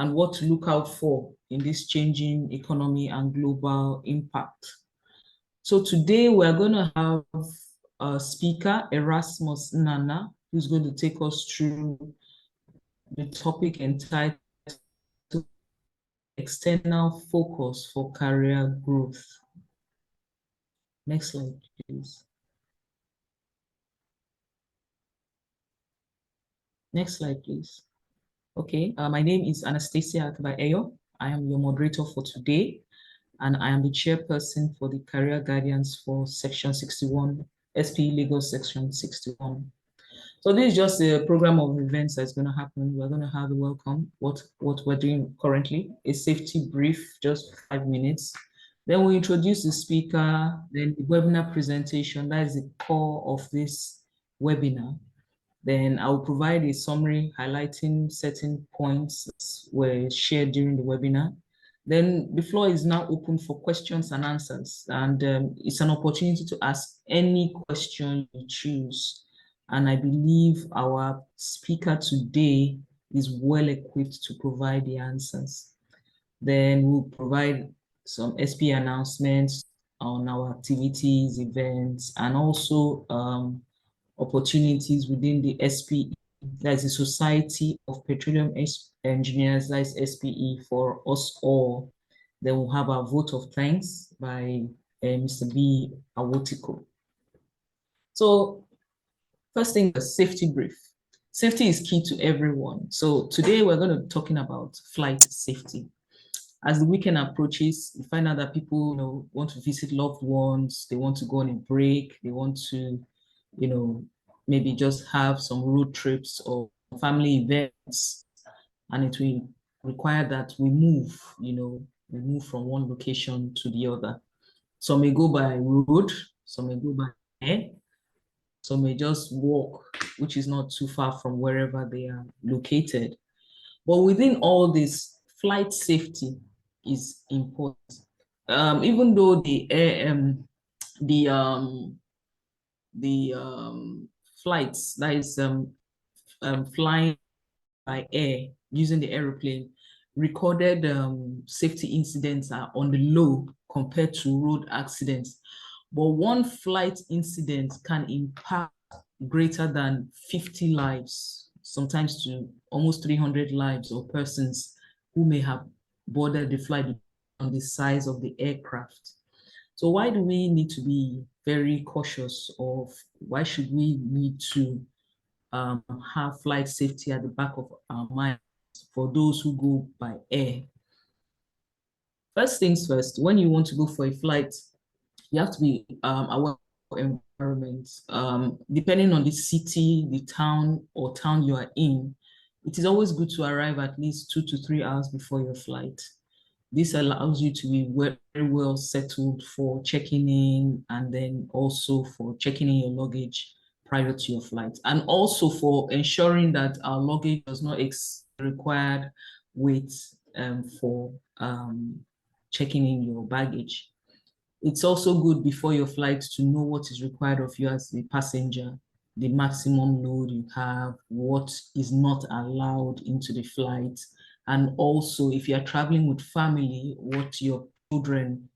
and what to look out for in this changing economy and global impact. So today we're going to have a speaker, Erasmus Nana, who's going to take us through the topic entitled External Focus for Career Growth. Next slide, please. Next slide, please. Okay, my name is Anastasia Akba-Eyo. I am your moderator for today, and I am the chairperson for the Career Guidance for Section 61, SPE Lagos Section 61. So this is just a program of events that's going to happen. We're going to have a welcome, what we're doing currently, a safety brief, just 5 minutes. Then we introduce the speaker, then the webinar presentation, that is the core of this webinar. Then I will provide a summary highlighting certain points that were shared during the webinar. Then the floor is now open for questions and answers. And it's an opportunity to ask any question you choose. And I believe our speaker today is well equipped to provide the answers. Then we'll provide some SP announcements on our activities, events, and also opportunities within the SPE, that's the Society of Petroleum Engineers, that's SPE for us all. Then we'll have our vote of thanks by Mr. B. Awotiko. So first thing, the safety brief. Safety is key to everyone. So today we're going to be talking about flight safety. As the weekend approaches, you find out that people want to visit loved ones, they want to go on a break, they want to maybe just have some road trips or family events, and it will require that we move, we move from one location to the other. Some may go by road, some may go by air, some may just walk, which is not too far from wherever they are located. But within all this, flight safety is important. Even though the flights, that is flying by air using the aeroplane, recorded safety incidents are on the low compared to road accidents. But one flight incident can impact greater than 50 lives, sometimes to almost 300 lives or persons who may have boarded the flight on the size of the aircraft. So why do we need to be very cautious of, why should we need to have flight safety at the back of our minds for those who go by air? First things first, when you want to go for a flight, you have to be aware of environment. Depending on the city, the town or town you are in, it is always good to arrive at least 2 to 3 hours before your flight. This allows you to be very well settled for checking in, and then also for checking in your luggage prior to your flight, and also for ensuring that our luggage does not exceed required weight for checking in your baggage. It's also good before your flight to know what is required of you as the passenger, the maximum load you have, what is not allowed into the flight, and also if you are traveling with family, what your children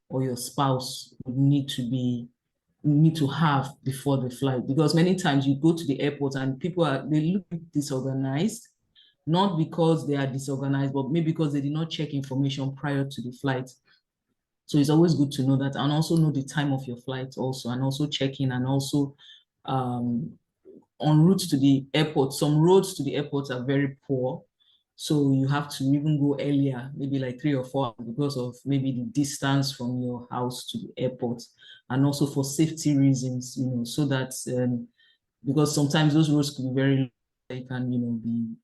or your spouse would need to have before the flight. Because many times you go to the airport and they look disorganized, not because they are disorganized, but maybe because they did not check information prior to the flight. So it's always good to know that, and also know the time of your flight also, and also check in, and also en route to the airport. Some roads to the airport are very poor, so you have to even go earlier, maybe like 3 or 4 hours, because of maybe the distance from your house to the airport, and also for safety reasons, so that because sometimes those roads could be very long, you can be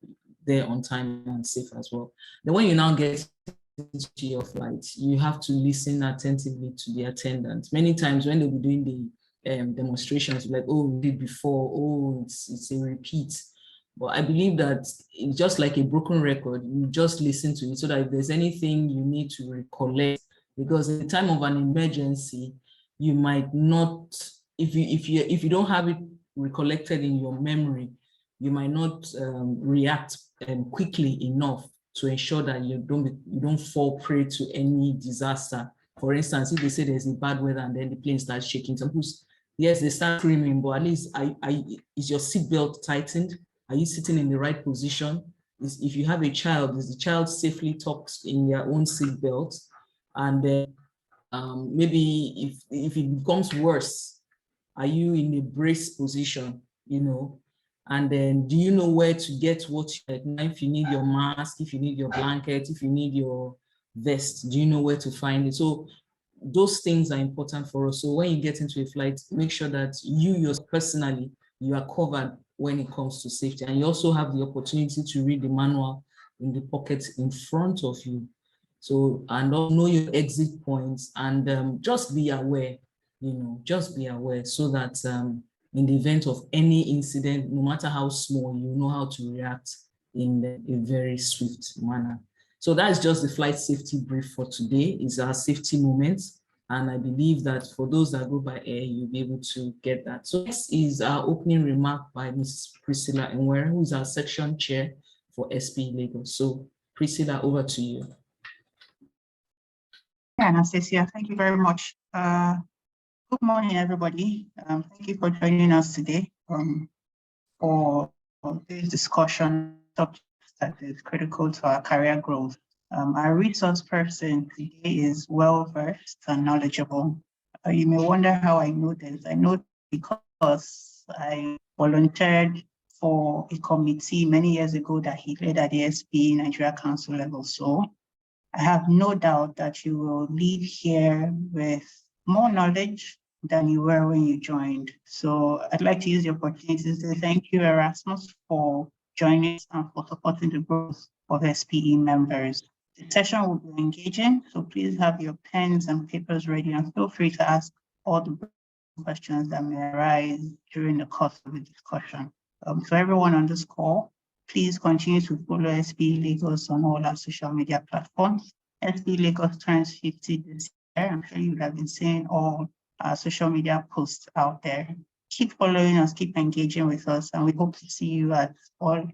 there on time and safe as well. Then when you now get to your flight, you have to listen attentively to the attendant. Many times when they'll be doing the demonstrations, like, oh, we did before, oh, it's a repeat. But I believe that it's just like a broken record. You just listen to it so that if there's anything you need to recollect, because in the time of an emergency, you might not, if you don't have it recollected in your memory, you might not react quickly enough to ensure that you don't fall prey to any disaster. For instance, if they say there's a bad weather and then the plane starts shaking, some people, yes, they start screaming, but at least is your seatbelt tightened? Are you sitting in the right position? If you have a child, is the child safely tucked in their own seatbelt? And then maybe if it becomes worse, are you in a brace position, you know? And then do you know where to get what you need? If you need your mask, if you need your blanket, if you need your vest, do you know where to find it? So those things are important for us. So when you get into a flight, make sure that you personally, you are covered when it comes to safety. And you also have the opportunity to read the manual in the pocket in front of you. So, and know your exit points, and just be aware, you know, just be aware so that in the event of any incident, no matter how small, you know how to react in a very swift manner. So that's just the flight safety brief for today. It's our safety moment. And I believe that for those that go by air, you'll be able to get that. So next is our opening remark by Mrs. Priscilla Enwere, who is our section chair for SPE Lagos. So Priscilla, over to you. Yeah, Anastasia, thank you very much. Good morning, everybody. Thank you for joining us today for this discussion subject that is critical to our career growth. Our resource person today is well-versed and knowledgeable. You may wonder how I know this. I know because I volunteered for a committee many years ago that he led at the SPE Nigeria Council level. So I have no doubt that you will leave here with more knowledge than you were when you joined. So I'd like to use the opportunity to say thank you, Erasmus, for joining us and for supporting the growth of SPE members. The session will be engaging, so please have your pens and papers ready and feel free to ask all the questions that may arise during the course of the discussion. So everyone on this call, please continue to follow SPE Lagos on all our social media platforms. SPE Lagos turns 50 this year. I'm sure you have been seeing all our social media posts out there. Keep following us, keep engaging with us, and we hope to see you at all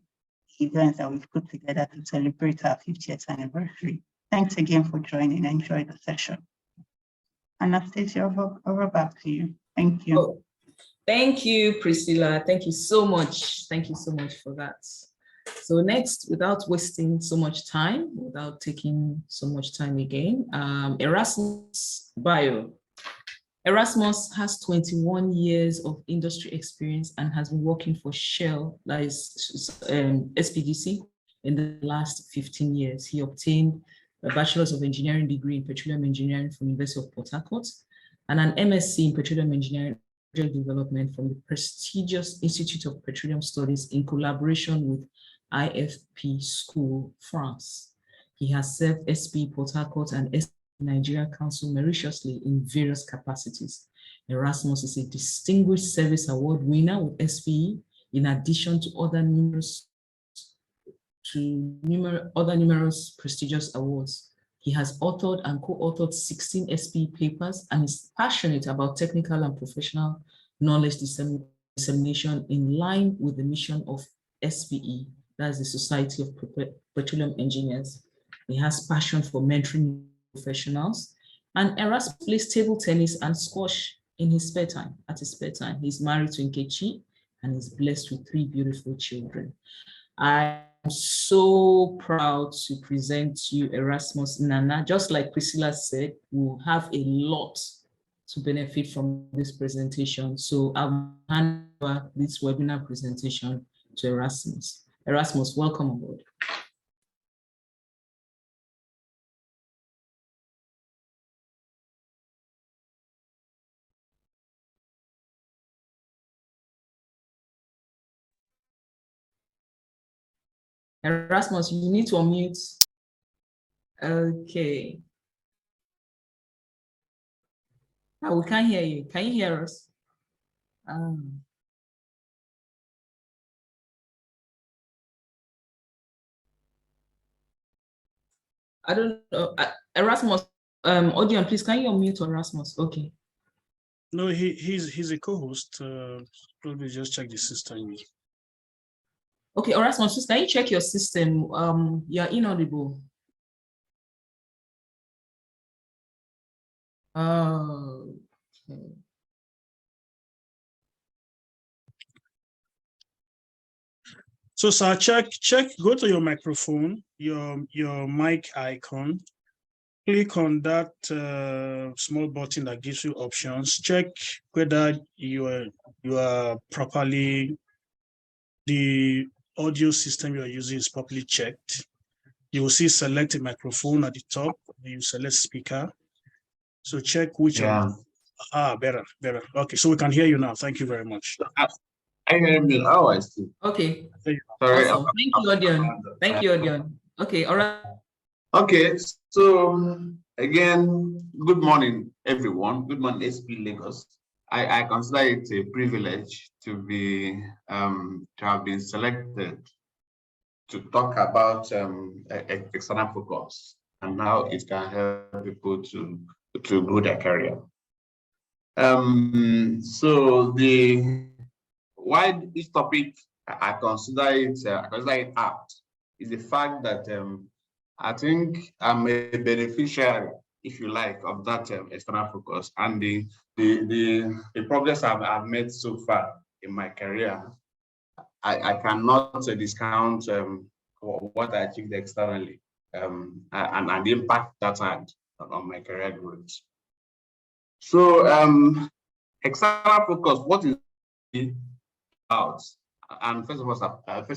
events that we've put together to celebrate our 50th anniversary. Thanks again for joining. Enjoy the session. Anastasia, over back to you. Thank you. Oh, thank you, Priscilla. Thank you so much. Thank you so much for that. So next, without wasting so much time, without taking so much time again, Erasmus bio. Erasmus has 21 years of industry experience and has been working for Shell, that is SPDC, in the last 15 years. He obtained a Bachelor's of Engineering degree in Petroleum Engineering from the University of Port Harcourt and an MSc in Petroleum Engineering Development from the prestigious Institute of Petroleum Studies in collaboration with IFP School, France. He has served SPE Port Harcourt and SPE Nigeria Council maliciously in various capacities. Erasmus is a Distinguished Service Award winner with SPE, in addition to other numerous prestigious awards. He has authored and co-authored 16 SPE papers and is passionate about technical and professional knowledge dissemination in line with the mission of SPE, that's the Society of Petroleum Engineers. He has passion for mentoring professionals, and Erasmus plays table tennis and squash in his spare time. At his spare time, he's married to Nkechi and is blessed with 3 beautiful children. I am so proud to present to you Erasmus Nana. Just like Priscilla said, we'll have a lot to benefit from this presentation. So I'll hand over this webinar presentation to Erasmus. Erasmus, welcome aboard. Erasmus, you need to unmute. Okay. Oh, we can't hear you. Can you hear us? I don't know. Erasmus, Odion, please, can you unmute Erasmus? Okay. No, he's a co-host. Probably just check the system. Okay, Erasmus, can you check your system? You're inaudible. Oh, okay. So, sir, go to your microphone, your mic icon, click on that small button that gives you options. Check whether you are properly, the audio system you are using is properly checked. You will see select a microphone at the top. You select speaker. So check which one. Better. Okay, so we can hear you now. Thank you very much. I hear you. Oh, I see. Okay. Sorry. Awesome. Thank you, Odion. Thank you, Odion. Okay, all right. Okay, so again, good morning, everyone. Good morning, SP Lagos. I consider it a privilege to be to have been selected to talk about external focus and how it can help people to grow their career. So why this topic I consider it apt is the fact that I think I'm a beneficiary, if you like, of that external focus and the progress I've made so far in my career. I cannot discount what I achieved externally and the impact that had on my career growth. So external focus, what is it about? And first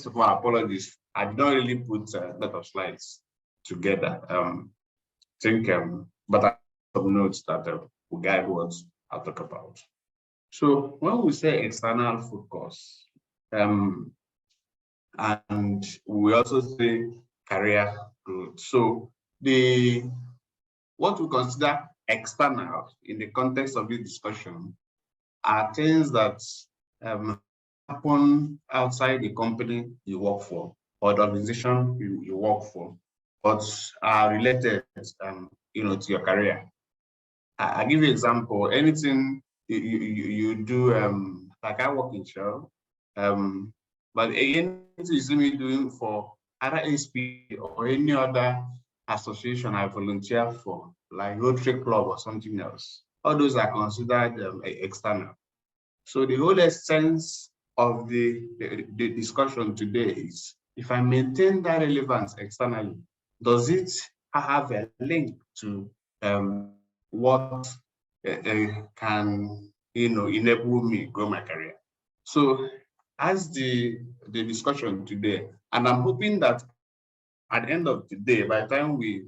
of all, apologies. I did not really put a lot of slides together. But I have notes that will guide what I'll talk about. So when we say external focus, and we also say career growth. So what we consider external in the context of this discussion are things that happen outside the company you work for or the organization you work for, but are related to your career. I give you an example. Anything you do, like I work in Shell, but anything you see me doing for either SP or any other association I volunteer for, like Rotary Club or something else, all those are considered external. So the whole essence of the discussion today is, if I maintain that relevance externally, does it have a link to what can enable me grow my career? So as the discussion today, and I'm hoping that at the end of the day, by the time we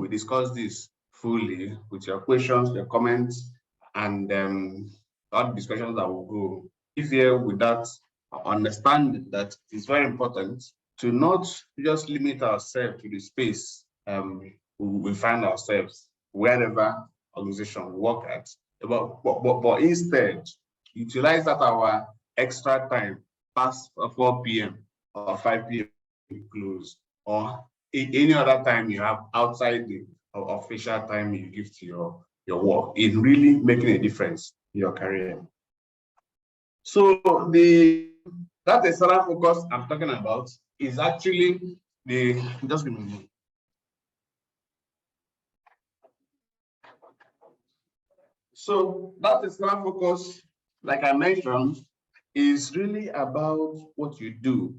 discuss this fully with your questions, your comments, and all the discussions that will go, if here with that understanding that it's very important to not just limit ourselves to the space we find ourselves, wherever organization we work at, but instead utilize that our extra time past 4 p.m. or 5 p.m. close, or any other time you have outside the official time you give to your work, in really making a difference in your career. So that external focus I'm talking about is actually just give me a minute. So that external focus, like I mentioned, is really about what you do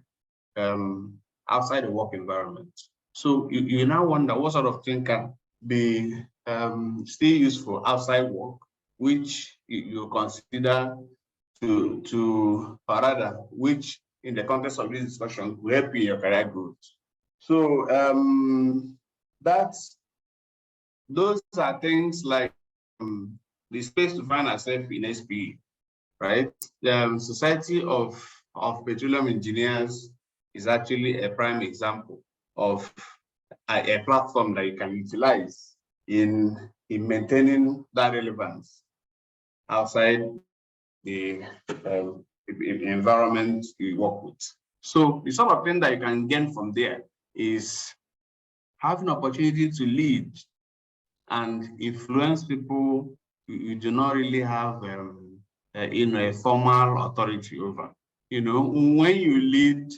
outside the work environment. So you now wonder what sort of thing can be still useful outside work, which you consider or rather, which in the context of this discussion will help you in your career growth. So those are things like the space to find ourselves in SPE, right? The Society of Petroleum Engineers is actually a prime example of a platform that you can utilize in maintaining that relevance outside the environment you work with. So the sort of thing that you can gain from there is having an opportunity to lead and influence people you do not really have a formal authority over. When you lead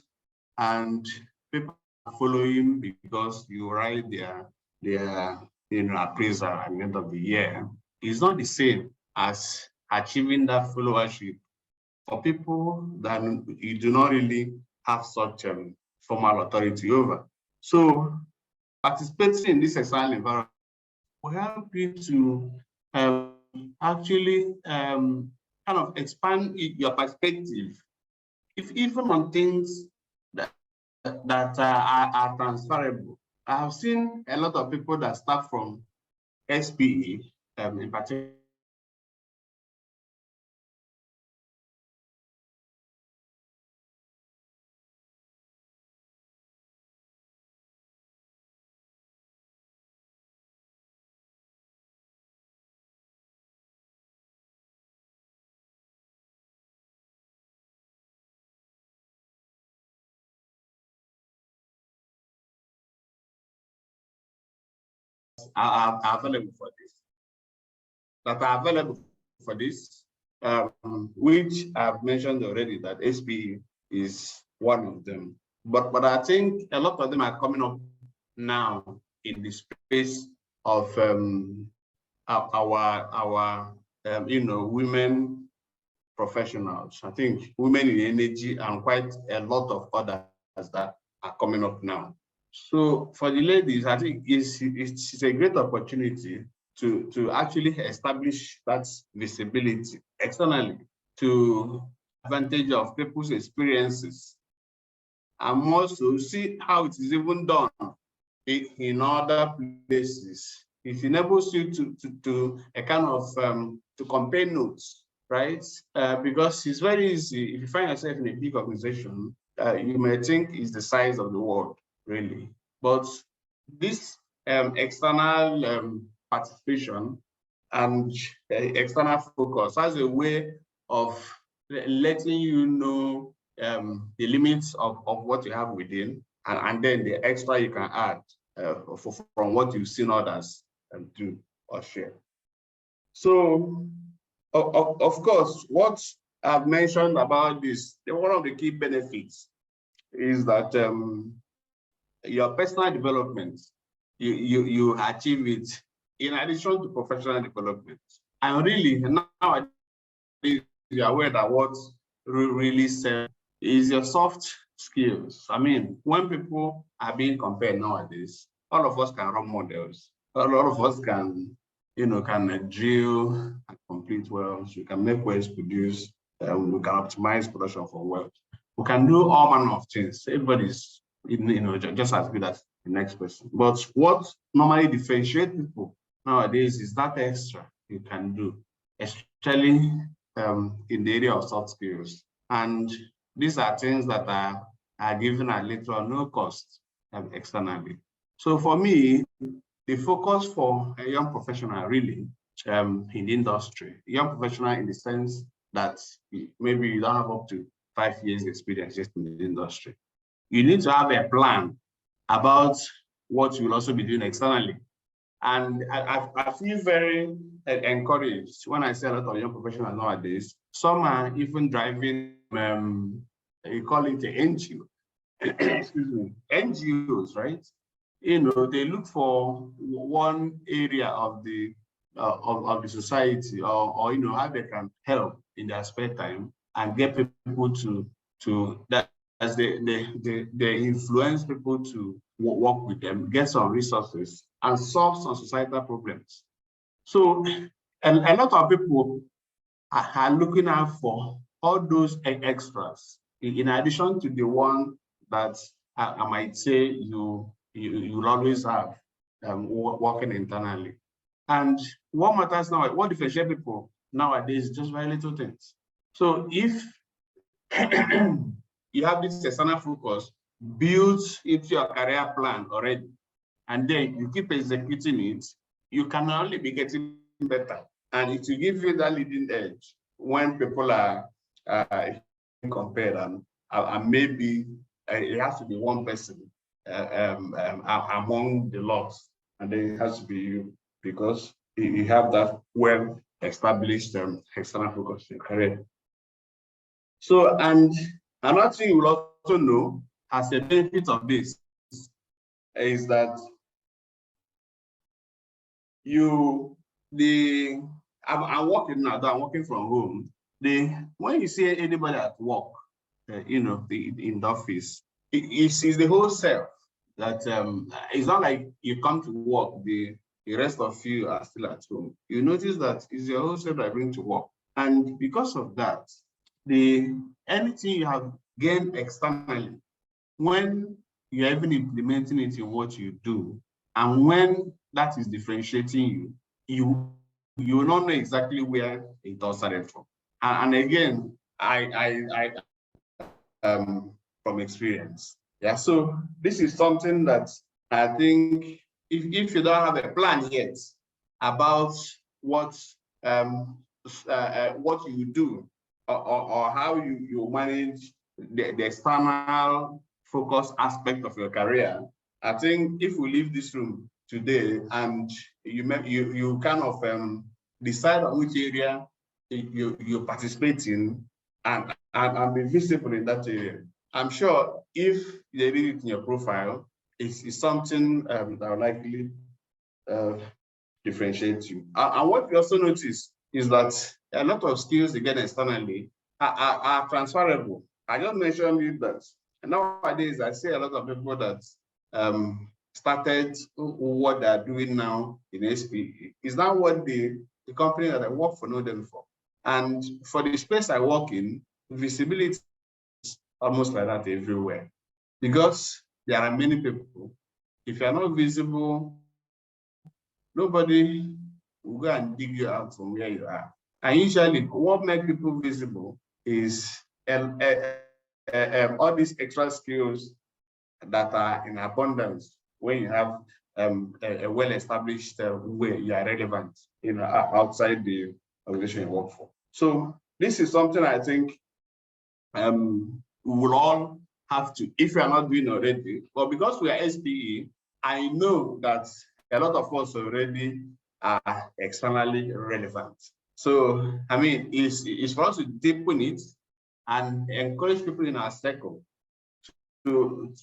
and people are following because you write their appraisal at the end of the year, is not the same as achieving that followership for people that you do not really have such formal authority over. So participating in this external environment will help you to actually kind of expand your perspective, if even on things that are transferable. I have seen a lot of people that start from SPE, in particular. Are available for this, which I've mentioned already, that SPE is one of them. But I think a lot of them are coming up now in the space of our women professionals. I think women in energy and quite a lot of others that are coming up now. So for the ladies, I think it's a great opportunity to actually establish that visibility externally, to advantage of people's experiences, and also see how it is even done in other places. It enables you to a kind of to compare notes, right? Because it's very easy if you find yourself in a big organization, you may think it's the size of the world, really. But this external participation and external focus has a way of letting you know the limits of what you have within, and then the extra you can add from what you've seen others do or share. So, of course, what I've mentioned about this, one of the key benefits is that your personal development, you achieve it in addition to professional development. And really, nowadays, you're aware that what really sells is your soft skills. I mean, when people are being compared nowadays, all of us can run models. A lot of us can, can drill and complete wells. We can make wells produce. We can optimize production for wells. We can do all manner of things. Everybody's, just as good as the next person. But what normally differentiates people nowadays is that extra you can do, especially in the area of soft skills. And these are things that are given at little or no cost externally. So for me, the focus for a young professional really in the industry, young professional in the sense that maybe you don't have up to 5 years experience just in the industry. You need to have a plan about what you will also be doing externally. And I feel very encouraged when I see a lot of young professionals nowadays. Some are even driving, you call it an NGO, excuse me, NGOs, right? They look for one area of the society, or how they can help in their spare time and get people to that, as they influence people to work with them, get some resources, and solve some societal problems. So a lot of people are looking out for all those extras, in addition to the one that I might say you'll always have working internally. And what matters now, what differentiates people nowadays, is just very little things. So if you have this external focus built into your career plan already, and then you keep executing it, you can only be getting better. And it will give you that leading edge when people are compared, and maybe it has to be one person among the lots, and then it has to be you, because you have that well-established external focus in career. So, and another thing you will also know as a benefit of this is that I'm working now, though I'm working from home. When you see anybody at work, in the office, it's the whole self that it's not like you come to work, the rest of you are still at home. You notice that it's your whole self that bring to work. And because of that, anything you have gained externally, when you're even implementing it in what you do, and when that is differentiating you will not know exactly where it all started from. And again, I from experience. Yeah, so this is something that I think if you don't have a plan yet about what you do or how you manage the external focus aspect of your career, I think if we leave this room today and you kind of decide on which area you participate in and be visible in that area, I'm sure if they read it in your profile, it's something that will likely differentiate you. And what we also notice is that a lot of skills you get externally are transferable. I just mentioned it that nowadays I see a lot of people that started what they're doing now in SPE. Is that what the company that I work for know them for? And for the space I work in, visibility is almost like that everywhere. Because there are many people. If you're not visible, nobody will go and dig you out from where you are. And usually what makes people visible is all these extra skills that are in abundance when you have a well-established way you are relevant outside the organization you work for. So this is something I think we will all have to, if you are not doing already, but because we are SPE, I know that a lot of us already are externally relevant. So, I mean, it's for us to deepen it and encourage people in our circle to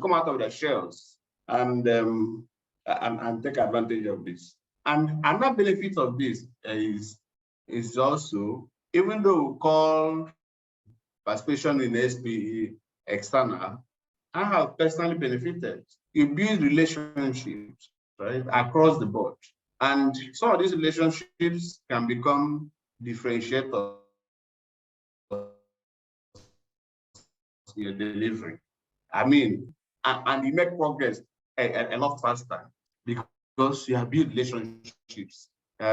come out of their shells and take advantage of this. And another benefit of this is also, even though we call participation in SPE external, I have personally benefited. You build relationships, right, across the board. And some of these relationships can become differentiators in your delivery. I mean, and you make progress a lot faster because you have built relationships,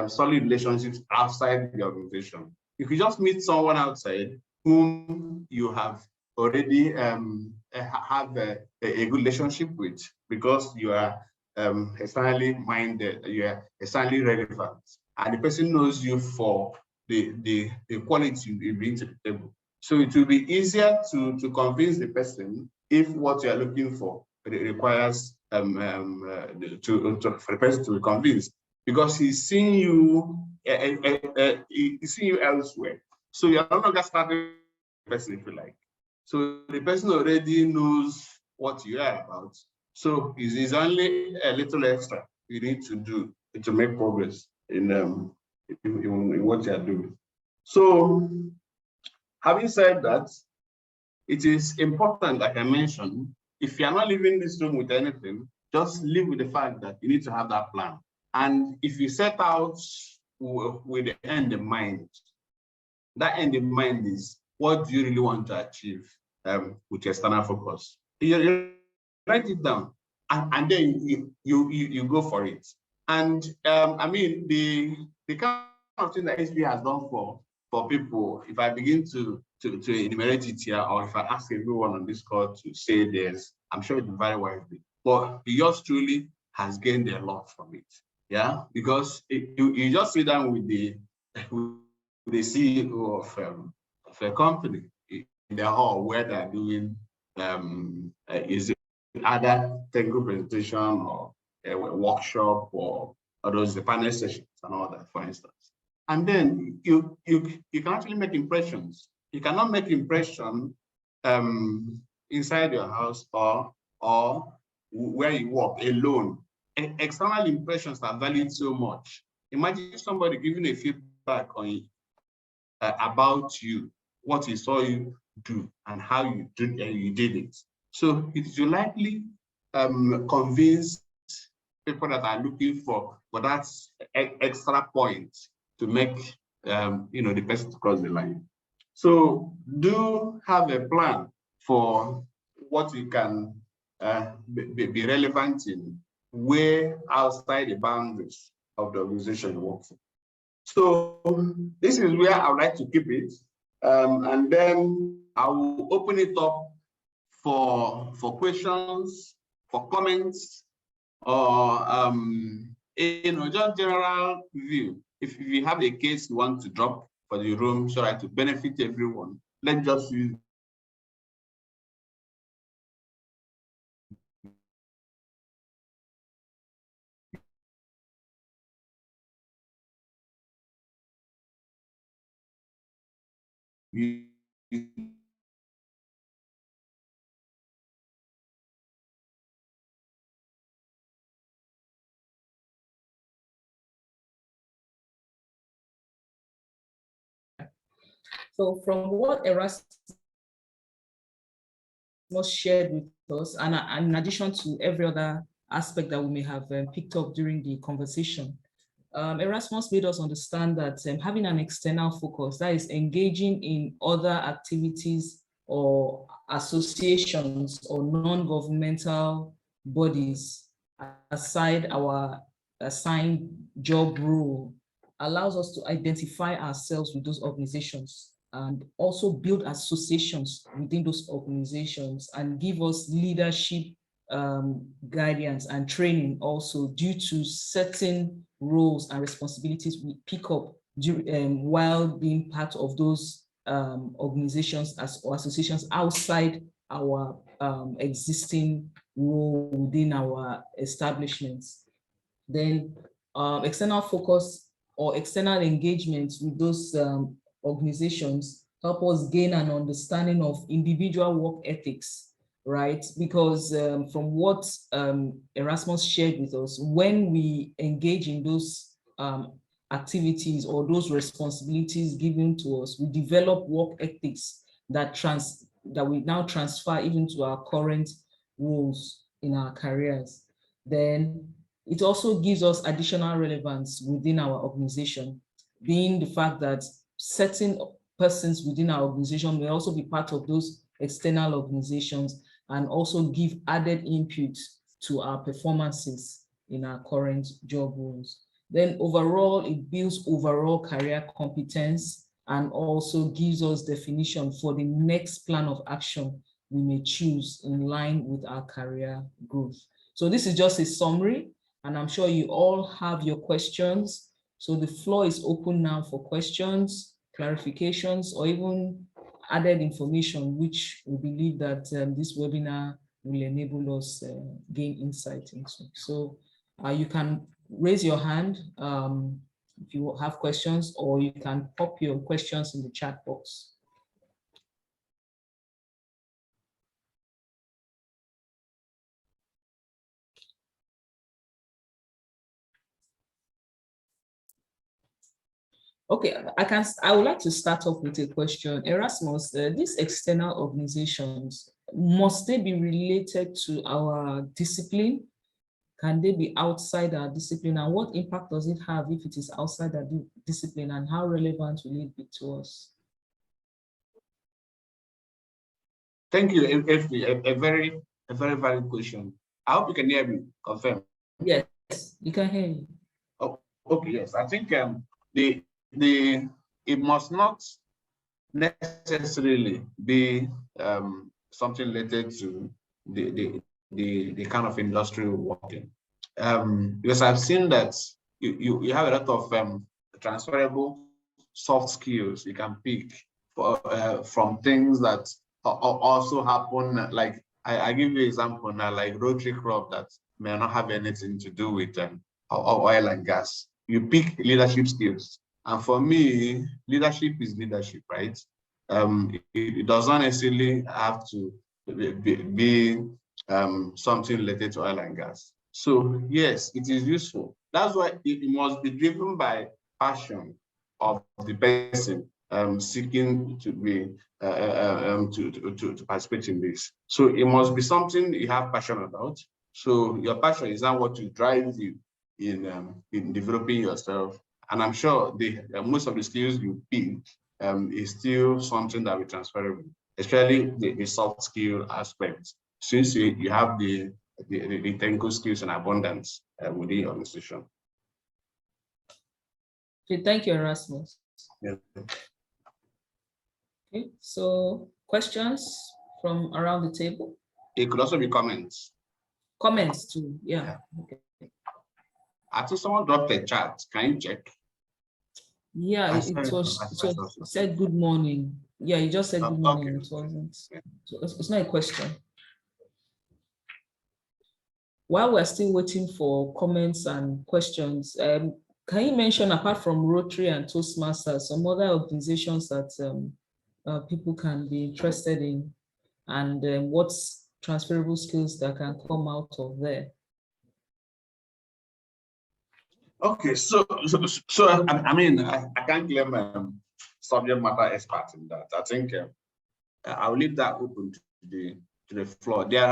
solid relationships outside the organization. If you just meet someone outside whom you have already have a good relationship with because you are externally minded, you are externally relevant, and the person knows you for the quality you bring to the table. So it will be easier to convince the person if what you are looking for requires for the person to be convinced, because he's seeing you elsewhere. So you're no longer starting the person, if you like. So the person already knows what you are about. So it's only a little extra you need to do to make progress in what you are doing. So having said that, it is important, like I mentioned, if you are not leaving this room with anything, just live with the fact that you need to have that plan. And if you set out with the end in mind, that end in mind is, what do you really want to achieve with your external focus? You write it down, and then you go for it. And I mean, the kind of thing that SPE has done for people, if I begin to enumerate it here, or if I ask everyone on this call to say this, I'm sure it's very widely. But yours truly has gained a lot from it. Yeah, because you just sit down with the CEO of a company in the hall where they're doing is it either technical presentation or a workshop or those the panel sessions and all that, for instance. And then you can actually make impressions. You cannot make impression inside your house or where you work alone, external impressions are valued so much. Imagine somebody giving a feedback on about you, what he saw you do and how you did it. So it will likely convince people that are looking for that extra point to make the person to cross the line. So do have a plan for what you can be relevant in, way outside the boundaries of the organization you work for. So this is where I would like to keep it, and then I will open it up for questions, for comments, or just general view. If you have a case you want to drop for the room so that to benefit everyone, let's just use So from what Erasmus shared with us, and in addition to every other aspect that we may have picked up during the conversation, Erasmus made us understand that having an external focus, that is engaging in other activities or associations or non-governmental bodies aside our assigned job role, allows us to identify ourselves with those organizations and also build associations within those organizations and give us leadership guidance and training also due to certain roles and responsibilities we pick up while being part of those organizations or associations outside our existing role within our establishments. Then external focus or external engagement with those organizations help us gain an understanding of individual work ethics, right? Because from what Erasmus shared with us, when we engage in those activities or those responsibilities given to us, we develop work ethics that we now transfer even to our current roles in our careers. Then it also gives us additional relevance within our organization, being the fact that certain persons within our organization may also be part of those external organizations and also give added input to our performances in our current job roles. Then overall, it builds overall career competence and also gives us definition for the next plan of action we may choose in line with our career growth. So this is just a summary, and I'm sure you all have your questions. So the floor is open now for questions, clarifications, or even added information, which we believe that this webinar will enable us gain insight into. So you can raise your hand if you have questions, or you can pop your questions in the chat box. Okay, I would like to start off with a question. Erasmus, these external organizations, must they be related to our discipline? Can they be outside our discipline? And what impact does it have if it is outside our discipline, and how relevant will it be to us? Thank you, a very valid question. I hope you can hear me. Confirm. Yes, you can hear me. Oh, okay, yes. I think it must not necessarily be something related to the kind of industry we're working. Because I've seen that you have a lot of transferable soft skills you can pick from things that also happen. Like I give you an example now, like Rotary Club that may not have anything to do with oil and gas. You pick leadership skills. And for me, leadership is leadership, right? So I think it does not necessarily have to be something related to oil and gas. So yes, it is useful. That's why it must be driven by passion of the person seeking to be to participate in this. So it must be something you have passion about. So your passion is not what will drive you in developing yourself. And I'm sure most of the skills you pick is still something that will transferable, especially the soft skill aspect, since you have the technical skills in abundance within your institution. Okay, thank you, Erasmus. Yeah. Okay, so questions from around the table? It could also be comments. Comments too, yeah. Okay. I think someone dropped a chat. Can you check? Yeah, it said good morning. Yeah, you just said good morning. Okay. It wasn't. So it's not a question. While we're still waiting for comments and questions, can you mention, apart from Rotary and Toastmasters, some other organizations that people can be interested in, and what's transferable skills that can come out of there? Okay, so I mean, I can't claim subject matter expert in that. I think I'll leave that open to the floor. There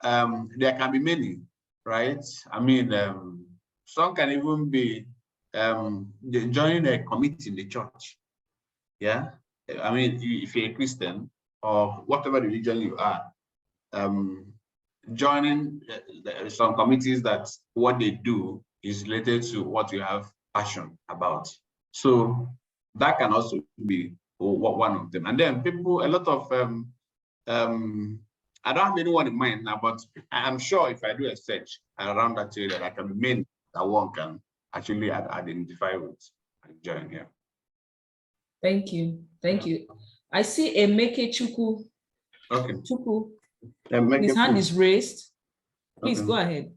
can be many, right? I mean, some can even be joining a committee in the church. Yeah, I mean, if you're a Christian or whatever religion you are, joining some committees that what they do is related to what you have passion about. So that can also be one of them. And then people, a lot of I don't have anyone in mind now, but I'm sure if I do a search around that area, that can be many that one can actually identify with and join here. Thank you. Thank you. I see Emeke Chukwu. Okay. Chukwu. His hand is raised. Please go ahead.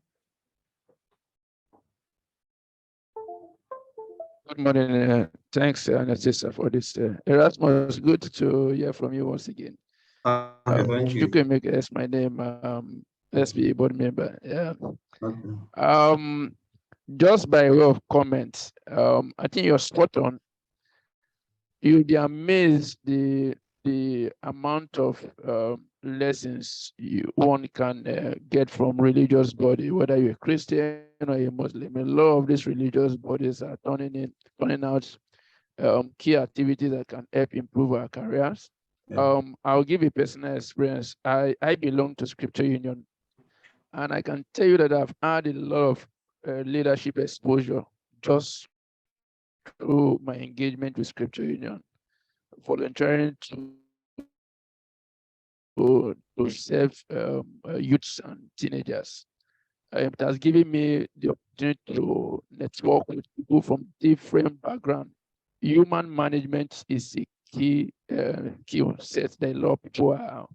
Good morning. Thanks, Anastasia, for this. Erasmus, good to hear from you once again. Thank you. Chukwuemeka is my name, SBA board member. Yeah. Okay. Just by way of comment, I think you're spot on. You'll be amazed the amount of lessons one can get from religious body, whether you're a Christian or a Muslim. A lot of these religious bodies are turning out key activities that can help improve our careers. Yeah. I'll give a personal experience. I belong to Scripture Union, and I can tell you that I've had a lot of leadership exposure just through my engagement with Scripture Union, volunteering to serve youths and teenagers. It has given me the opportunity to network with people from different backgrounds. Human management is a key set that a lot of people are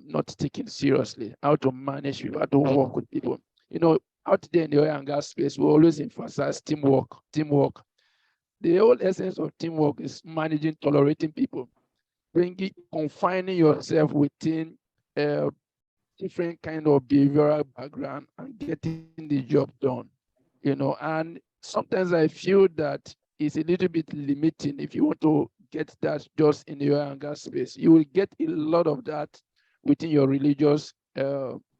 not taking seriously. How to manage people, how to work with people. You know, out there in the oil and gas space, we always emphasize teamwork. The whole essence of teamwork is managing, tolerating people, confining yourself within different kind of behavioral background and getting the job done. You know, and sometimes I feel that it's a little bit limiting if you want to get that just in the oil and gas space. You will get a lot of that within your religious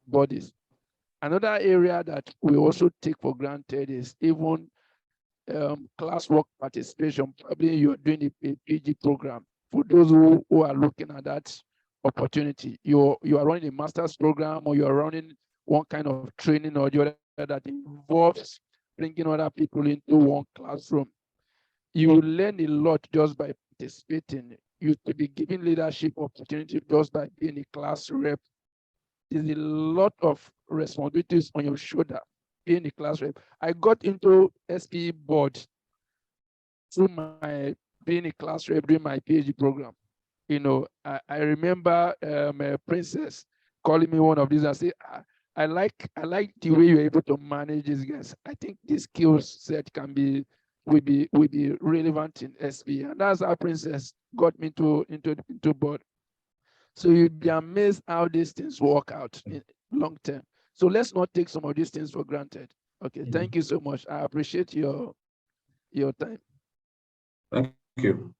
bodies. Another area that we also take for granted is even classwork participation. Probably you're doing a PG program. For those who are looking at that opportunity, you are running a master's program, or you are running one kind of training or the other that involves bringing other people into one classroom. You will learn a lot just by participating. You could be given leadership opportunity just by being a class rep. There's a lot of responsibilities on your shoulder being a class rep. I got into SPE board through my being a class rep during my PhD program. You know, I remember a princess calling me one of these and say, I like the way you're able to manage these guys. I think this skill set can be will be relevant in SB. And that's how Princess got me into board. So you'd be amazed how these things work out in long term. So let's not take some of these things for granted. Okay, thank you so much. I appreciate your time. Thank you.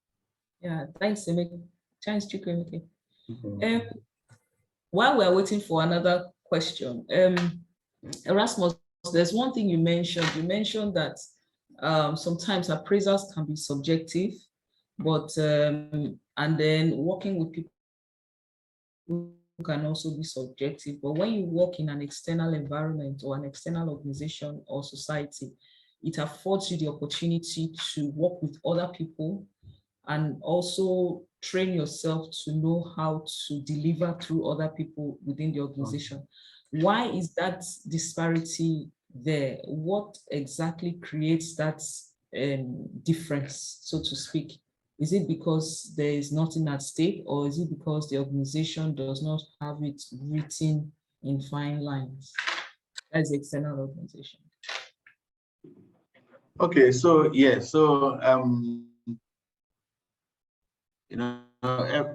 Yeah, thanks, Emeka. Thanks, Chukwemeke. While we're waiting for another question, Erasmus, there's one thing you mentioned. You mentioned that sometimes appraisals can be subjective, but and then working with people can also be subjective. But when you work in an external environment or an external organization or society, it affords you the opportunity to work with other people and also train yourself to know how to deliver through other people within the organization. Why is that disparity there? What exactly creates that difference, so to speak? Is it because there is nothing at stake, or is it because the organization does not have it written in fine lines as the external organization? Okay, so yeah, so you know,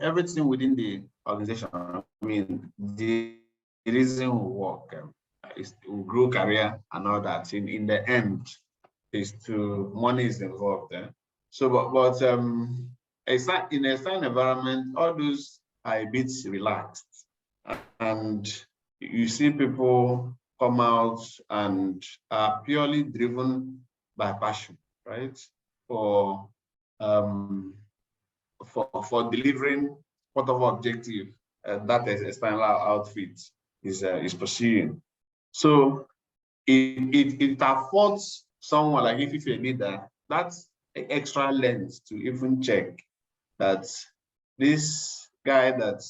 everything within the organization, I mean, the reason we work is to grow career and all that. In the end, is to money is involved. So, but in a certain environment, all those are a bit relaxed, and you see people come out and are purely driven by passion, right? For delivering whatever objective that external outfit is pursuing. So it affords someone, like if you're a leader, that's an extra lens to even check that this guy that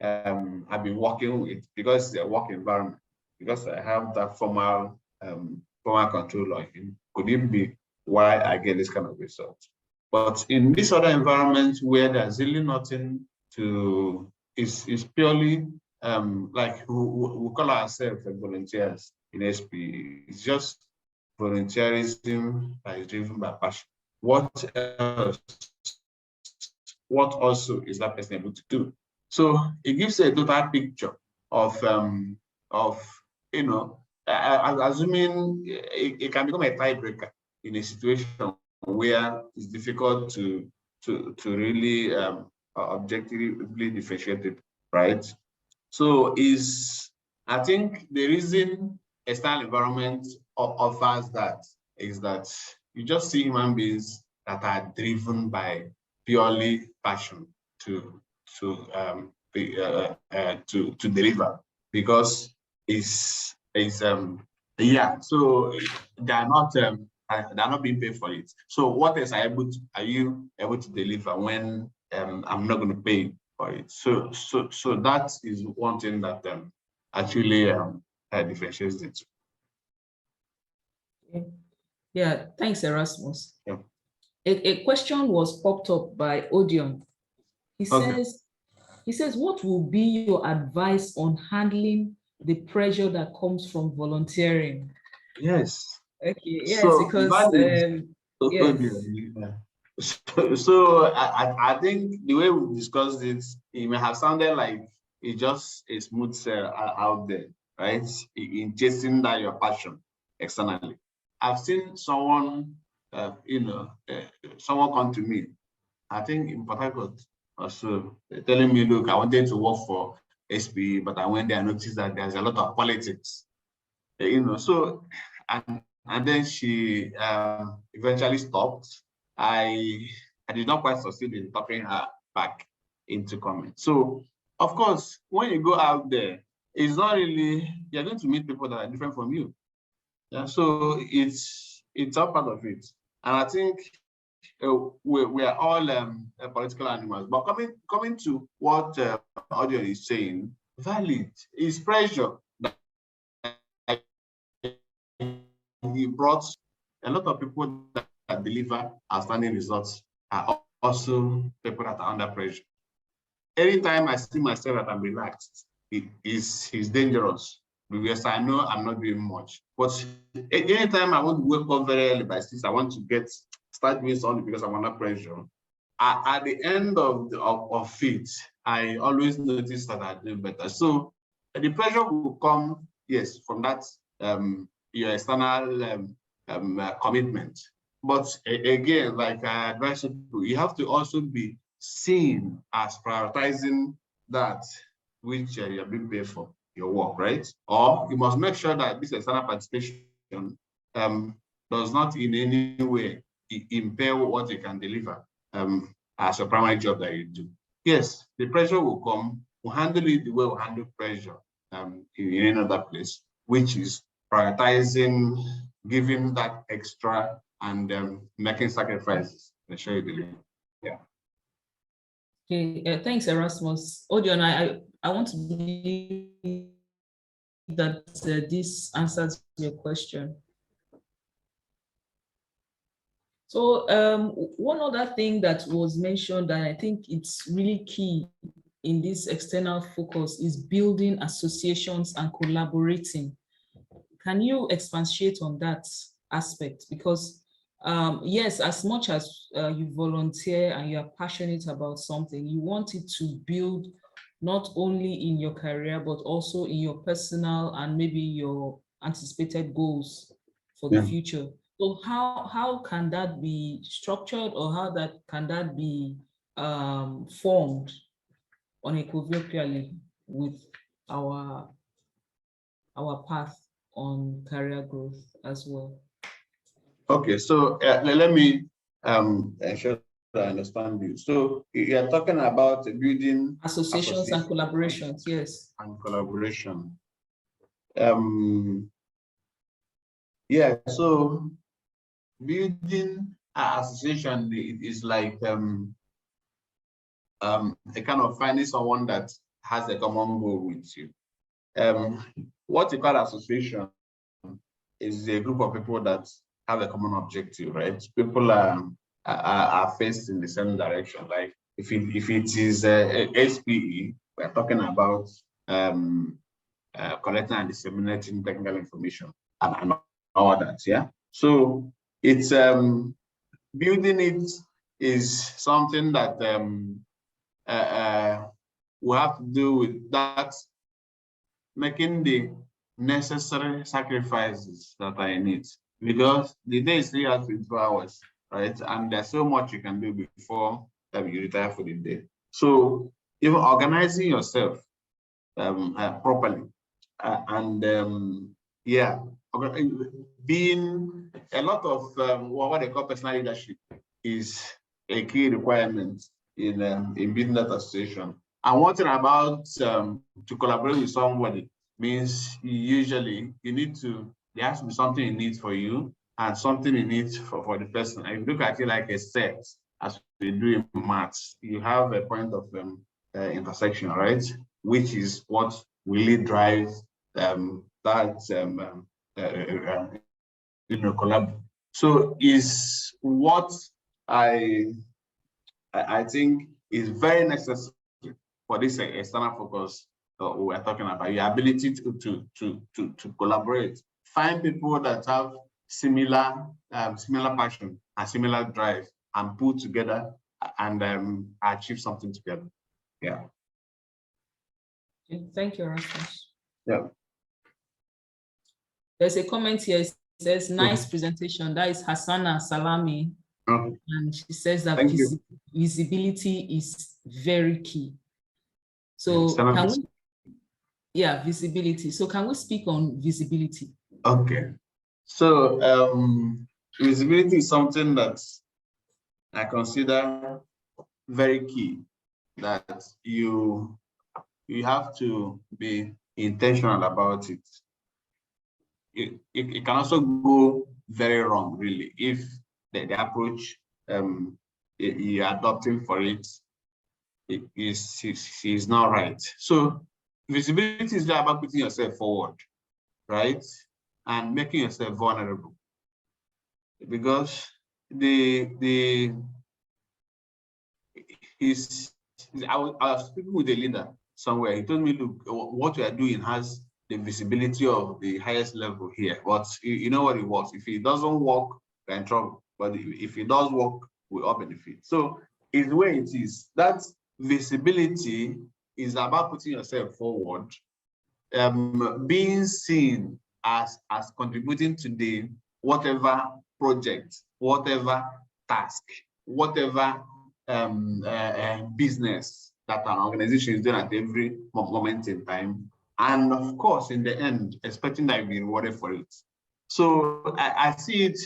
I've been working with, because it's a work environment, because I have that formal control on him, could it be why I get this kind of result? But in this other environment where there's really nothing to, is purely like we call ourselves volunteers in SP. It's just volunteerism that is driven by passion. What else? What also is that person able to do? So it gives a total picture of you know, assuming it can become a tiebreaker in a situation where it's difficult to really objectively differentiate it, right? So I think the reason external environment offers that is that you just see human beings that are driven by purely passion to deliver, because yeah, so they are not being paid for it. So what else are you able to deliver when I'm not going to pay for it? So that is one thing that actually differentiates the two. Okay. Yeah, thanks, Erasmus. Yeah. A question was popped up by Odion. He Okay. says, what will be your advice on handling the pressure that comes from volunteering? Yes. Okay, yes, So because yes. So I think the way we discussed it may have sounded like it's just a smooth sell out there, right? In chasing that your passion externally. I've seen someone, someone come to me, I think in Port Harcourt also, telling me, look, I wanted to work for SPE, but I went there and noticed that there's a lot of politics, so, and then she eventually stopped. I did not quite succeed in talking her back into comment. So, of course, when you go out there, it's not really, you're going to meet people that are different from you. Yeah, so it's all part of it. And I think we are all political animals. But coming to what Odion is saying, valid is pressure. He brought a lot of people that deliver outstanding results are also people that are under pressure. Anytime I see myself that I'm relaxed, it's dangerous, because I know I'm not doing much. But anytime I want to wake up very early by 6, I want to start doing something because I'm under pressure. At the end of it, I always notice that I do better. So the pressure will come, yes, from that your external commitment. But again, like I advise people, you have to also be seen as prioritizing that which you're being paid for, your work, right? Or you must make sure that this external participation does not in any way impair what you can deliver as a primary job that you do. Yes, the pressure will come. We'll handle it the way we handle pressure in another place, which is prioritizing, giving that extra, and making sacrifices. I'm sure you believe. Yeah. Okay. Thanks, Erasmus. Odion, I want to believe that this answers your question. So one other thing that was mentioned, and I think it's really key in this external focus, is building associations and collaborating. Can you expatiate on that aspect? Because yes, as much as you volunteer and you are passionate about something, you want it to build not only in your career, but also in your personal and maybe your anticipated goals for the future. So how can that be structured, or how can that be formed unequivocally with our path on career growth as well? Okay, so let me ensure that I understand you. So you are talking about building associations and collaborations, yes. And collaboration. Yeah, so building an association is like a kind of finding someone that has a common goal with you. What you call association is a group of people that have a common objective, right? People are faced in the same direction. Like if it is SPE, we're talking about collecting and disseminating technical information and all that, yeah? So it's building it is something that we have to do with that, making the necessary sacrifices that I need, because the day is 3 hours, 24 hours, right? And there's so much you can do before you retire for the day. So even organizing yourself properly yeah, being a lot of what they call personal leadership is a key requirement in building that association. And one thing about to collaborate with somebody means usually there has to be something in it for you and something in it for the person. And if you look at it like a set, as we do in maths, you have a point of intersection, right? Which is what really drives collab. So is what I think is very necessary for this external focus we're talking about, your ability to collaborate, find people that have similar passion and similar drive, and put together and achieve something together. Yeah. Okay, thank you, Erasmus. Yeah. There's a comment here. It says, nice presentation. That is Hassana Salami. And she says that visibility is very key. So visibility. So can we speak on visibility? Okay. So visibility is something that I consider very key, that you have to be intentional about it. It can also go very wrong, really, if the approach you're adopting for it is not right. So visibility is about putting yourself forward, right? And making yourself vulnerable. Because I was speaking with a leader somewhere. He told me, look, what we are doing has the visibility of the highest level here. But you know what it was. If it doesn't work, we're in trouble. But if it does work, we all benefit. So it's the way it is. That visibility is about putting yourself forward, being seen as contributing to the whatever project, whatever task, whatever business that an organization is doing at every moment in time. And of course, in the end, expecting that you'll be rewarded for it. So I see it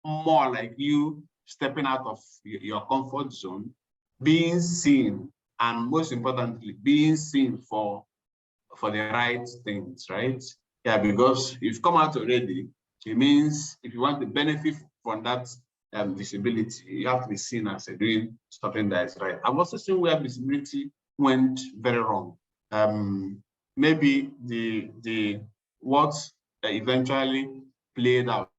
more like you stepping out of your comfort zone, being seen, and most importantly, being seen for the right things, right? Yeah, because if you've come out already, it means if you want to benefit from that visibility, you have to be seen as doing something that is right. I've also seen where visibility went very wrong. Maybe the what eventually played out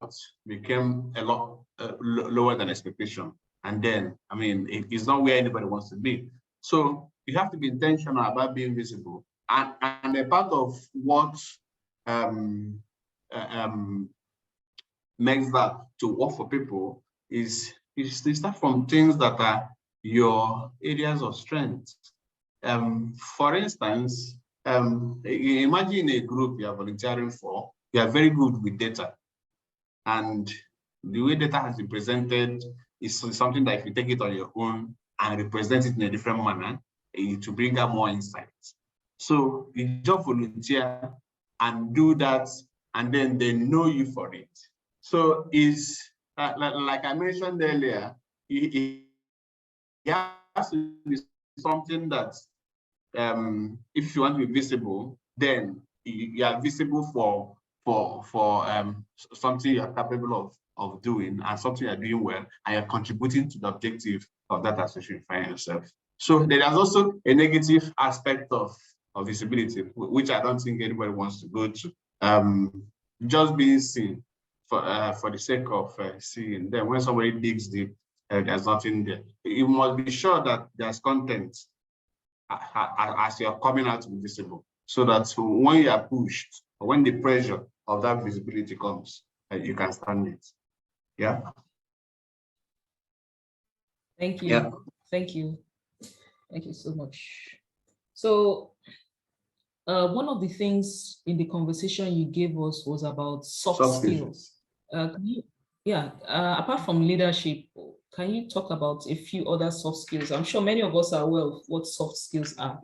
became a lot lower than expectation. And then, I mean, it's not where anybody wants to be. So you have to be intentional about being visible. And a part of what makes that to work for people is to start from things that are your areas of strength. For instance, imagine a group you are volunteering for, you are very good with data. And the way data has been presented is something that if you take it on your own and represent it in a different manner, to bring out more insights. So you just volunteer and do that, and then they know you for it. So is like I mentioned earlier, it has to be something that if you want to be visible, then you are visible for something you are capable of doing and something you're doing well, and you're contributing to the objective of that association you find yourself. So there is also a negative aspect of visibility, which I don't think anybody wants to go to. Just being seen for the sake of seeing. Then when somebody digs deep, there's nothing there. You must be sure that there's content as you're coming out to be visible, so that when you are pushed, or when the pressure of that visibility comes, you can stand it. Yeah. Thank you. Yeah. Thank you. Thank you so much. So one of the things in the conversation you gave us was about soft skills. Apart from leadership, can you talk about a few other soft skills? I'm sure many of us are aware of what soft skills are,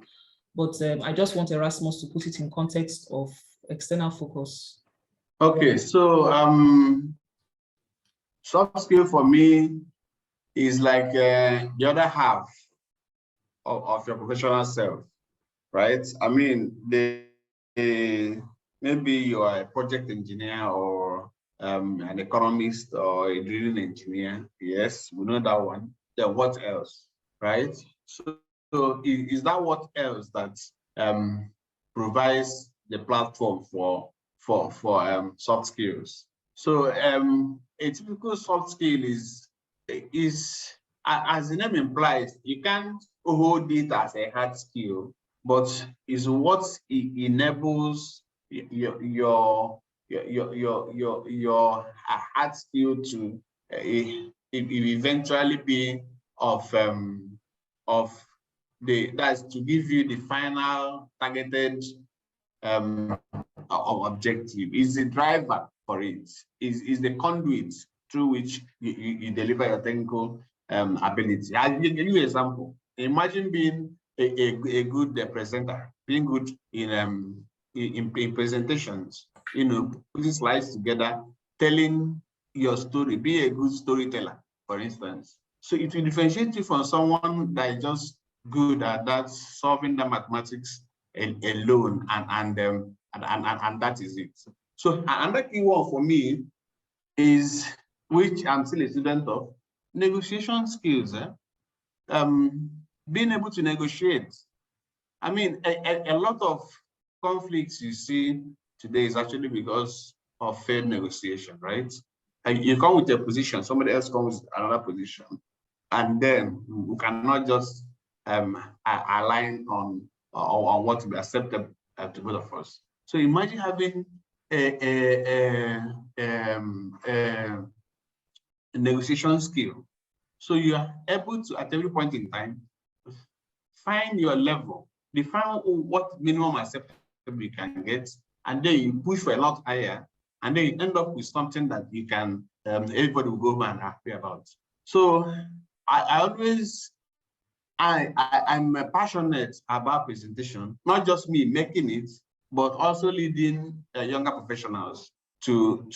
but I just want Erasmus to put it in context of external focus. Okay, so soft skill for me is like the other half of your professional self, right? I mean, maybe you are a project engineer or an economist or a drilling engineer. Yes, we know that one. Then what else, right? So is that what else that provides the platform for soft skills? So a typical soft skill is as the name implies, you can't hold it as a hard skill, but is what enables your hard skill to eventually be that's to give you the final targeted objective. Is the driver for it, is the conduit through which you deliver your technical ability. I'll give you an example. Imagine being a good presenter, being good in presentations, putting slides together, telling your story, be a good storyteller, for instance. So it will differentiate you from someone that is just good at that, solving the mathematics alone, and that is it. So another key one for me is, which I'm still a student of, negotiation skills. Being able to negotiate. I mean, a lot of conflicts you see today is actually because of failed negotiation, right? And you come with a position, somebody else comes with another position, and then we cannot just align on what will be acceptable to both of us. So imagine having a negotiation skill. So you are able to, at every point in time, find your level, define what minimum acceptable you can get, and then you push for a lot higher, and then you end up with something that you can, everybody will go home and happy about. So I'm passionate about presentation, not just me making it, but also leading younger professionals to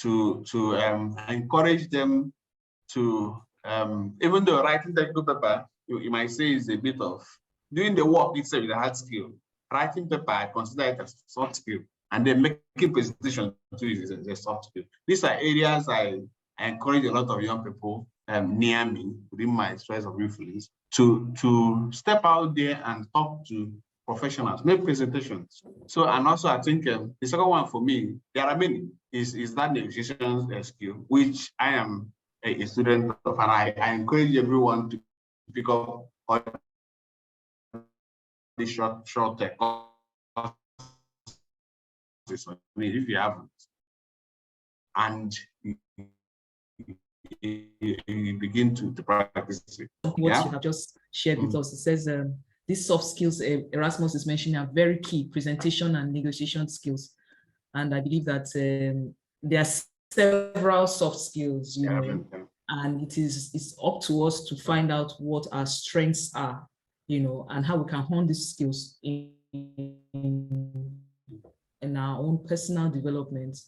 encourage them to, even though writing technical paper, you might say is a bit of doing the work itself is a hard skill. Writing paper, I consider it as a soft skill, and then making presentation too is a soft skill. These are areas I encourage a lot of young people near me within my spheres of influence to step out there and talk to professionals, make presentations. So, and also I think the second one for me, there are many, is that negotiation skill, which I am a student of, and I encourage everyone to pick up on the short courses. I mean, if you haven't, and you begin to practice it. What you have just shared with us, it says these soft skills Erasmus is mentioning are very key: presentation and negotiation skills. And I believe that there are several soft skills, you know, and it's up to us to find out what our strengths are, you know, and how we can hone these skills in our own personal development.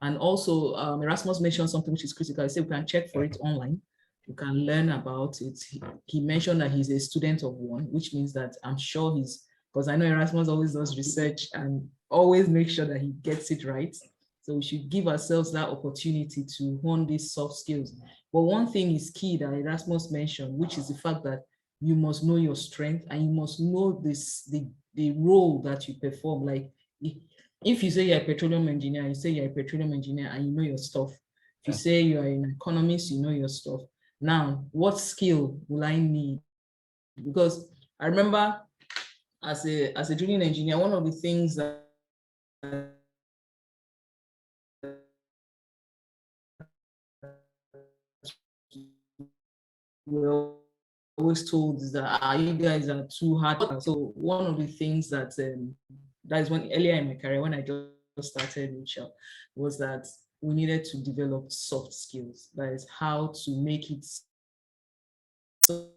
And also Erasmus mentioned something which is critical. He said we can check for it online. You can learn about it. He mentioned that he's a student of one, which means that I'm sure he's, because I know Erasmus always does research and always make sure that he gets it right. So we should give ourselves that opportunity to hone these soft skills. But one thing is key that Erasmus mentioned, which is the fact that you must know your strength and you must know the role that you perform. Like if you say you're a petroleum engineer, you say you're a petroleum engineer and you know your stuff. If you say you are an economist, you know your stuff. Now, what skill will I need? Because I remember as a junior engineer, one of the things that we're always told is that you guys are too hard. So one of the things that that is when earlier in my career, when I just started Mitchell, was that we needed to develop soft skills. That is how to make it so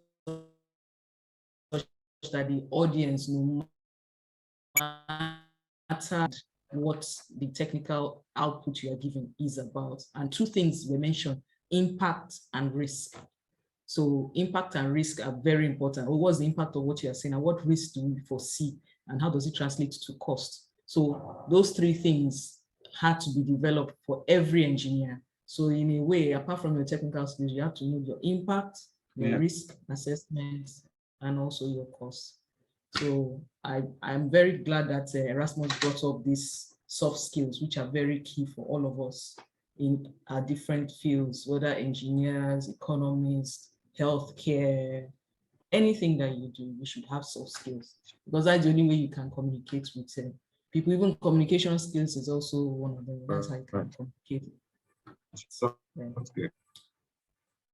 that the audience, no matter what the technical output you are giving is about. And two things were mentioned: impact and risk. So impact and risk are very important. What's the impact of what you are saying, and what risk do we foresee, and how does it translate to cost? So those three things had to be developed for every engineer. So in a way, apart from your technical skills, you have to know your impact, your risk assessment, and also your cost. So I'm very glad that Erasmus brought up these soft skills, which are very key for all of us in our different fields, whether engineers, economists, healthcare, anything that you do, you should have soft skills, because that's the only way you can communicate with people. Even communication skills is also one of them. That's how you can communicate. So that's good.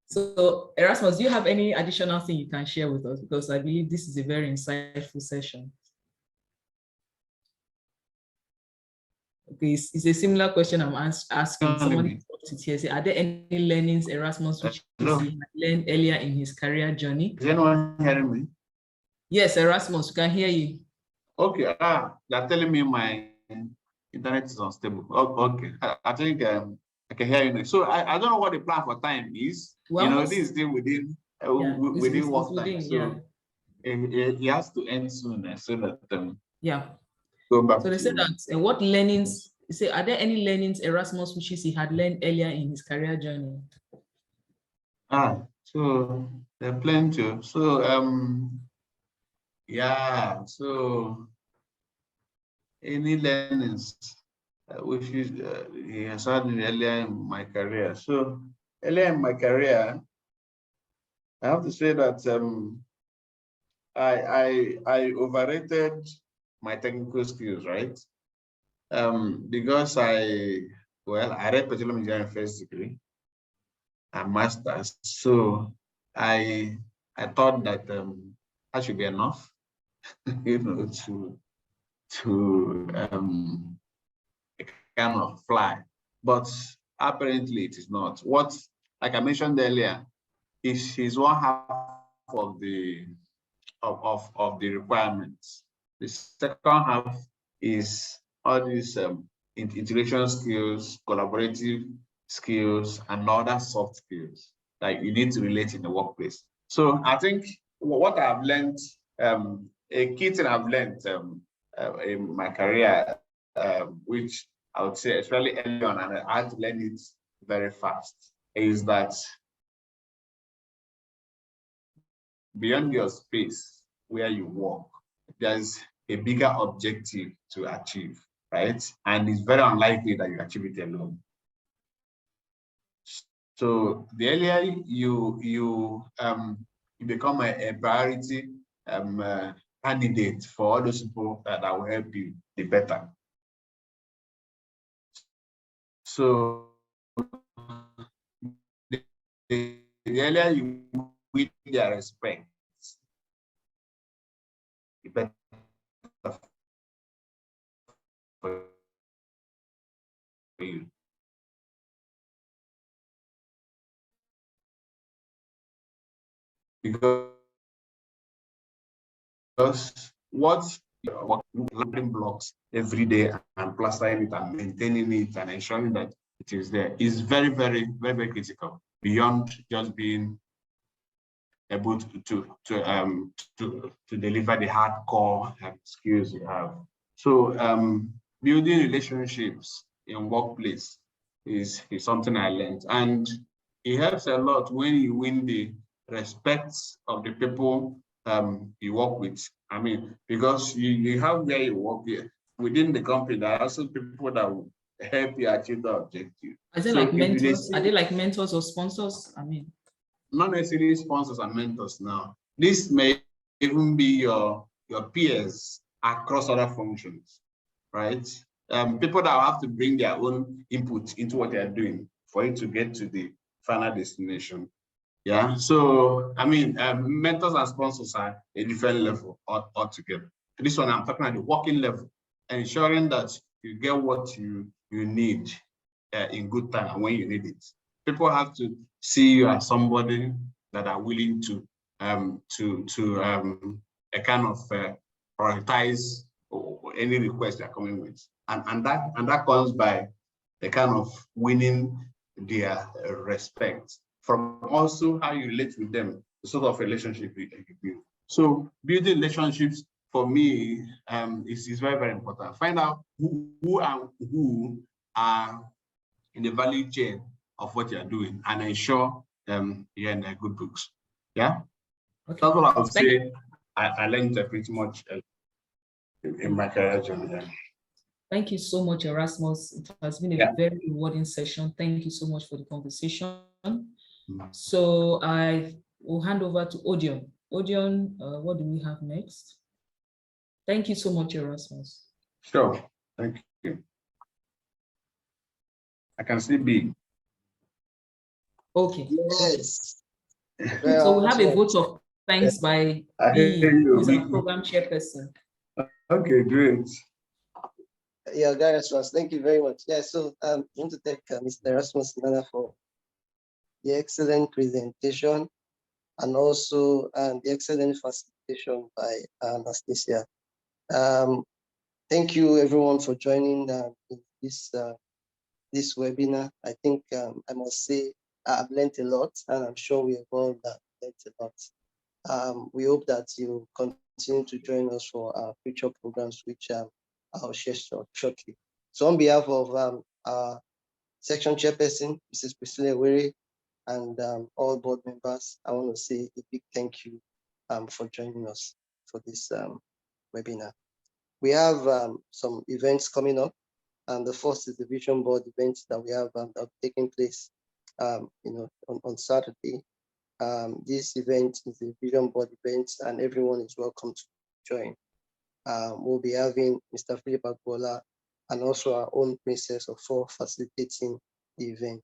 So Erasmus, do you have any additional thing you can share with us? Because I believe this is a very insightful session. Okay, it's a similar question I'm asking. Someone put it here. Say, are there any learnings Erasmus which he had learned earlier in his career journey? Is anyone hearing me? Yes, Erasmus, we can hear you. Okay, they're telling me my internet is unstable. Oh, okay, I think I can hear you now. So I don't know what the plan for time is. Well, you know, this is still within within work time. So it has to end soon, so that go back. So they said that what learnings, say, are there any learnings Erasmus which he had learned earlier in his career journey? So there are plenty. So so any learnings which is he has had earlier in my career. So earlier in my career, I have to say that I overrated my technical skills, right? Because I read petroleum engineering first degree and master's, so I thought that that should be enough, you know, to kind of fly. But apparently it is not. What, like I mentioned earlier, is one half of the requirements. The second half is all these integration skills, collaborative skills, and other soft skills that you need to relate in the workplace. So I think what I've learned, a key thing I've learned in my career, which I would say especially early on, and I had to learn it very fast, is that beyond your space where you work, there's a bigger objective to achieve, right? And it's very unlikely that you achieve it alone. So the earlier you become a priority candidate for all those people that will help you, the better. So the earlier you win their respect, the better for you. Because what you're learning blocks every day and plastering it and maintaining it and ensuring that it is there is very, very, very, very critical, beyond just being able to deliver the hardcore skills you have. So building relationships in workplace is something I learned, and it helps a lot when you win the respect of the people you work with. I mean, because you have where you work here within the company, there are also people that will help you achieve the objective. Are they like mentors? Are they like mentors or sponsors? I mean, not necessarily sponsors and mentors now. This may even be your peers across other functions, right? People that have to bring their own input into what they are doing for you to get to the final destination. Yeah, so I mean, mentors and sponsors are a different level altogether. This one I'm talking at the working level, ensuring that you get what you need in good time and when you need it. People have to see you as somebody that are willing to a kind of prioritize any request they're coming with, and that comes by the kind of winning their respect from also how you relate with them, the sort of relationship you build. So building relationships for me is very, very important. Find out who are in the value chain of what you're doing and ensure you're in good books. Yeah, okay. That's what I would say. I learned pretty much in my career journey. Thank you so much, Erasmus. It has been a very rewarding session. Thank you so much for the conversation. So I will hand over to Odion. Odion, what do we have next? Thank you so much, Erasmus. Sure, thank you. I can see B. Okay. Yes. So we have a vote of thanks by B, who is our program chairperson. Okay, great. Yeah, guys, thank you very much. Yeah, so I want to thank Mr. Erasmus Nana for the excellent presentation and also the excellent facilitation by Anastasia. Thank you everyone for joining this webinar. I think I must say I've learned a lot, and I'm sure we have all learned a lot. We hope that you continue to join us for our future programs, which I'll share shortly. So on behalf of our section chairperson, Mrs. Priscilla Were, and all board members, I want to say a big thank you for joining us for this webinar. We have some events coming up, and the first is the Vision Board event that we have taking place on Saturday. This event is a Vision Board event, and everyone is welcome to join. We'll be having Mr. Philip Agbola and also our own Princess of 4 facilitating the event.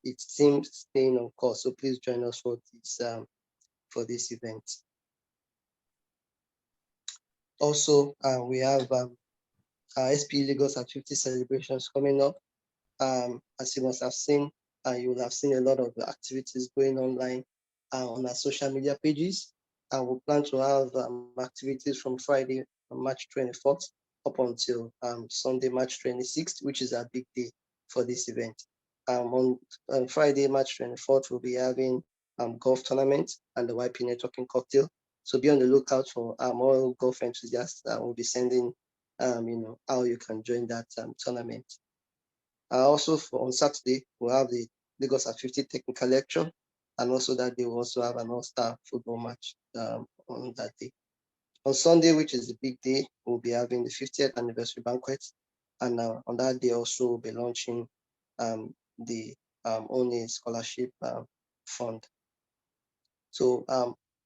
It seems staying on course, so please join us for this event. Also, we have our SPE Lagos Activity celebrations coming up. As you must have seen, you will have seen a lot of activities going online on our social media pages. And we plan to have activities from Friday, March 24th, up until Sunday, March 26th, which is our big day for this event. On Friday, March 24th, we'll be having golf tournament and the YP networking cocktail. So be on the lookout for more golf enthusiasts that will be sending, how you can join that tournament. Also on Saturday, we'll have the Lagos Activity technical lecture, and also that day we'll also have an all-star football match on that day. On Sunday, which is the big day, we'll be having the 50th anniversary banquet, and on that day also we'll be launching the ONE scholarship fund. So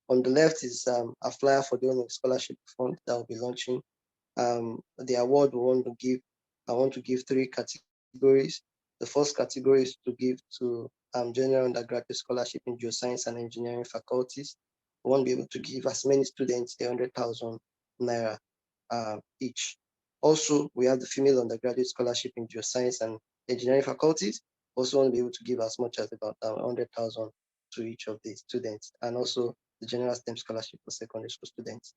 on the left is a flyer for the ONE scholarship fund that will be launching. The award we want to give, I want to give 3 categories. The first category is to give to general undergraduate scholarship in geoscience and engineering faculties. We won't be able to give as many students 100,000 naira each. Also, we have the female undergraduate scholarship in geoscience and engineering faculties. Also won't be able to give as much as about 100,000 to each of the students, and also the general STEM scholarship for secondary school students,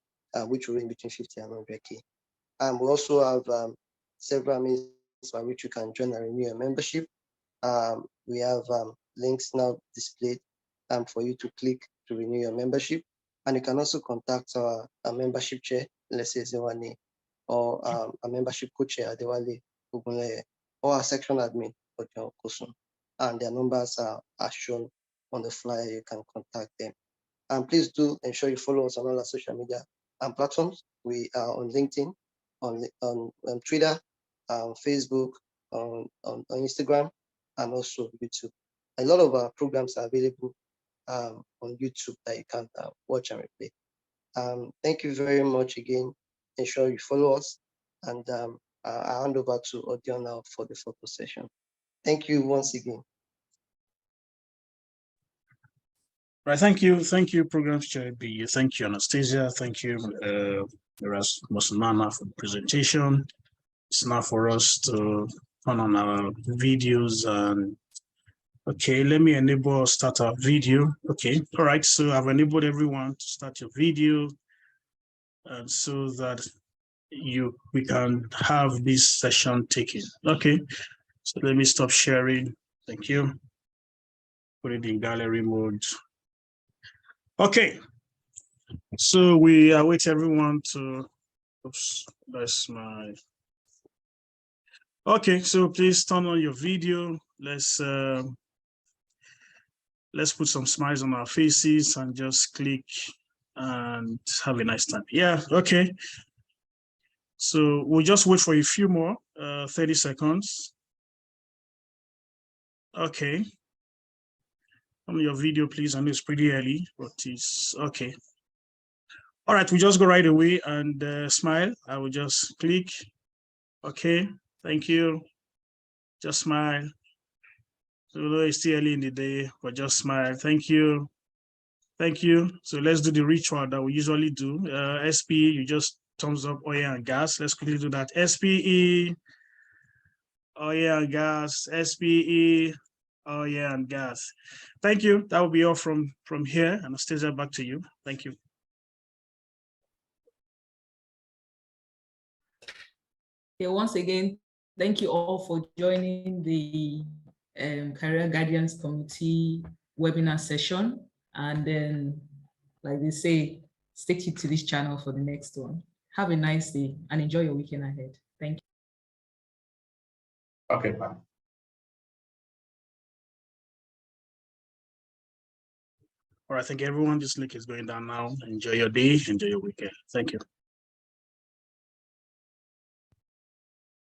which will range between 50 and 100K. We also have several means by which you can join and renew your membership. We have links now displayed for you to click to renew your membership. And you can also contact our membership chair, let's say Zewani, or a membership co-chair, Adewale Ogunleye, or our section admin, Ojo Kosun. And their numbers are shown on the flyer. You can contact them. And please do ensure you follow us on all our social media platforms. We are on LinkedIn, on Twitter, Facebook, on Instagram, and also YouTube. A lot of our programs are available on YouTube that you can watch and replay. Thank you very much again. Ensure you follow us, and I hand over to Odion now for the photo session. Thank you once again. Right, thank you, Program Chair B. Thank you, Anastasia. Thank you, Erasmus Nana, for the presentation. It's now for us to turn on our videos. And okay, let me enable start our video. Okay, all right. So I've enabled everyone to start your video, and so that we can have this session taken. Okay, so let me stop sharing. Thank you. Put it in gallery mode. Okay, so we await everyone to, oops, that's my, okay, so please turn on your video. Let's put some smiles on our faces and just click and have a nice time. Yeah, okay. So we'll just wait for a few more, 30 seconds. Okay. On your video, please. I know it's pretty early, but it's okay. All right, we just go right away and smile. I will just click. Okay, thank you. Just smile. So it's still early in the day, but just smile. Thank you. Thank you. So let's do the ritual that we usually do. SPE, you just thumbs up oil and gas. Let's quickly do that. SPE, oil and gas, SPE, oil and gas. Thank you. That will be all from here. Anastasia, back to you. Thank you. Yeah, once again, thank you all for joining the Career Guardians Committee webinar session. And then, like they say, stay tuned to this channel for the next one. Have a nice day and enjoy your weekend ahead. Thank you. Okay, bye. All right, thank you, everyone. This link is going down now. Enjoy your day, enjoy your weekend. Thank you.